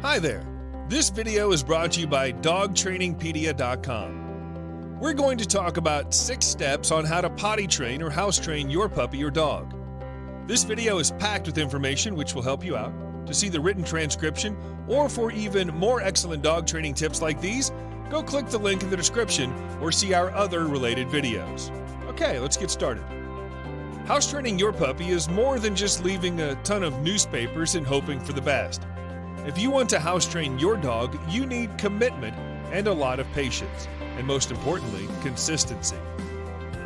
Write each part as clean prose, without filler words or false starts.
Hi there. This video is brought to you by dogtrainingpedia.com. We're going to talk about 6 steps on how to potty train or house train your puppy or dog. This video is packed with information which will help you out. To see the written transcription or for even more excellent dog training tips like these, go click the link in the description or see our other related videos. Okay, let's get started. House training your puppy is more than just leaving a ton of newspapers and hoping for the best. If you want to house train your dog, you need commitment and a lot of patience, and most importantly, consistency.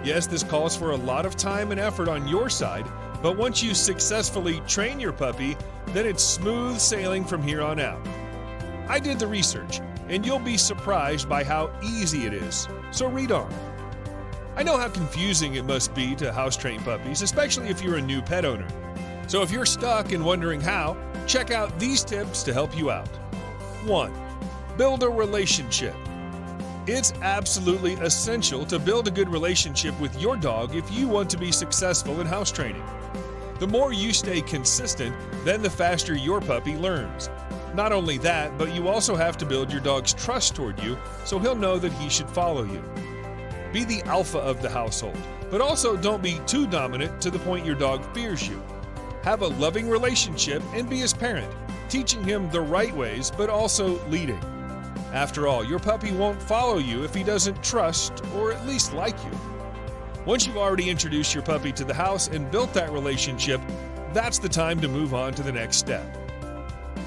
Yes, this calls for a lot of time and effort on your side, but once you successfully train your puppy, then it's smooth sailing from here on out. I did the research, and you'll be surprised by how easy it is, so read on. I know how confusing it must be to house train puppies, especially if you're a new pet owner. So if you're stuck and wondering how, check out these tips to help you out. 1. Build a relationship. It's absolutely essential to build a good relationship with your dog if you want to be successful in house training. The more you stay consistent, then the faster your puppy learns. Not only that, but you also have to build your dog's trust toward you so he'll know that he should follow you. Be the alpha of the household, but also don't be too dominant to the point your dog fears you. Have a loving relationship and be his parent, teaching him the right ways but also leading. After all, your puppy won't follow you if he doesn't trust or at least like you. Once you've already introduced your puppy to the house and built that relationship, that's the time to move on to the next step.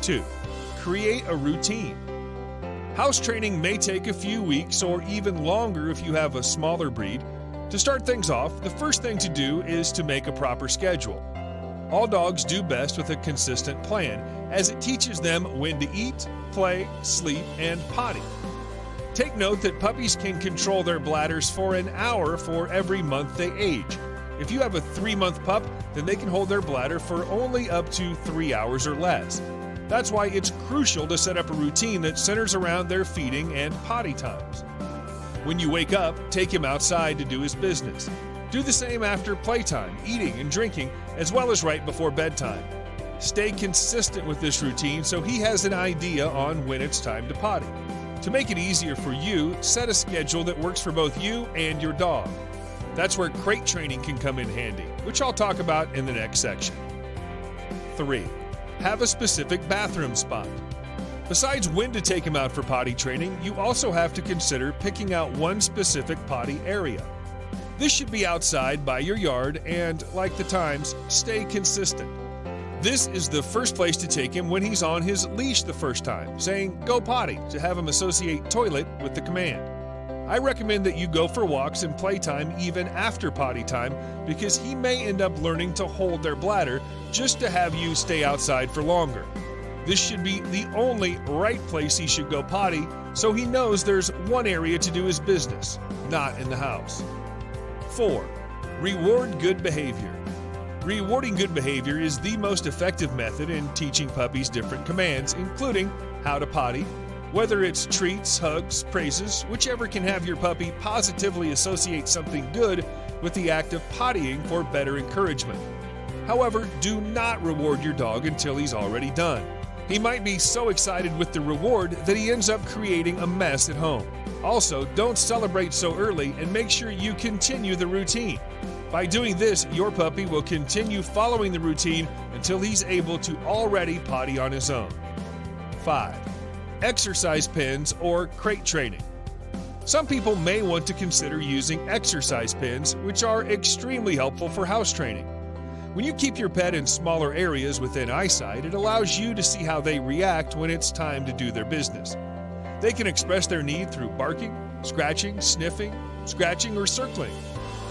2. Create a routine. House training may take a few weeks or even longer if you have a smaller breed. To start things off, the first thing to do is to make a proper schedule. All dogs do best with a consistent plan, as it teaches them when to eat, play, sleep, and potty. Take note that puppies can control their bladders for an hour for every month they age. If you have a 3-month pup, then they can hold their bladder for only up to 3 hours or less. That's why it's crucial to set up a routine that centers around their feeding and potty times. When you wake up, take him outside to do his business. Do the same after playtime, eating and drinking, as well as right before bedtime. Stay consistent with this routine so he has an idea on when it's time to potty. To make it easier for you, set a schedule that works for both you and your dog. That's where crate training can come in handy, which I'll talk about in the next section. 3. Have a specific bathroom spot. Besides when to take him out for potty training, you also have to consider picking out one specific potty area. This should be outside by your yard and, like the times, stay consistent. This is the first place to take him when he's on his leash the first time, saying "go potty" to have him associate toilet with the command. I recommend that you go for walks and playtime even after potty time because he may end up learning to hold their bladder just to have you stay outside for longer. This should be the only right place he should go potty so he knows there's one area to do his business, not in the house. 4. Reward good behavior. Rewarding good behavior is the most effective method in teaching puppies different commands, including how to potty, whether it's treats, hugs, praises, whichever can have your puppy positively associate something good with the act of pottying for better encouragement. However, do not reward your dog until he's already done. He might be so excited with the reward that he ends up creating a mess at home. Also, don't celebrate so early and make sure you continue the routine. By doing this, your puppy will continue following the routine until he's able to already potty on his own. 5. Exercise pens or crate training. Some people may want to consider using exercise pens, which are extremely helpful for house training. When you keep your pet in smaller areas within eyesight, it allows you to see how they react when it's time to do their business. They can express their need through barking, scratching, sniffing, scratching, or circling.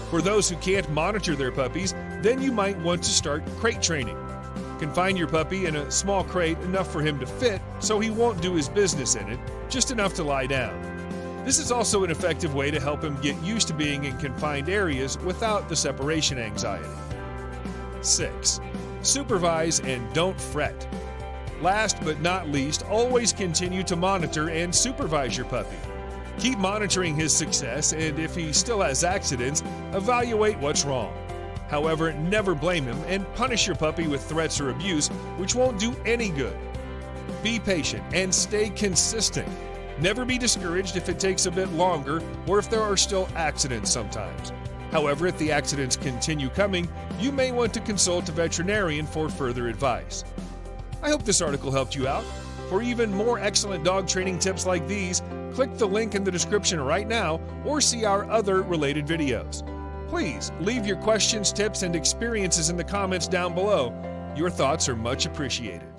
For those who can't monitor their puppies, then you might want to start crate training. Confine your puppy in a small crate enough for him to fit so he won't do his business in it, just enough to lie down. This is also an effective way to help him get used to being in confined areas without the separation anxiety. 6. Supervise and don't fret. Last but not least, always continue to monitor and supervise your puppy. Keep monitoring his success, and if he still has accidents, evaluate what's wrong. However, never blame him and punish your puppy with threats or abuse, which won't do any good. Be patient and stay consistent. Never be discouraged if it takes a bit longer or if there are still accidents sometimes. However, if the accidents continue coming, you may want to consult a veterinarian for further advice. I hope this article helped you out. For even more excellent dog training tips like these, click the link in the description right now or see our other related videos. Please leave your questions, tips, and experiences in the comments down below. Your thoughts are much appreciated.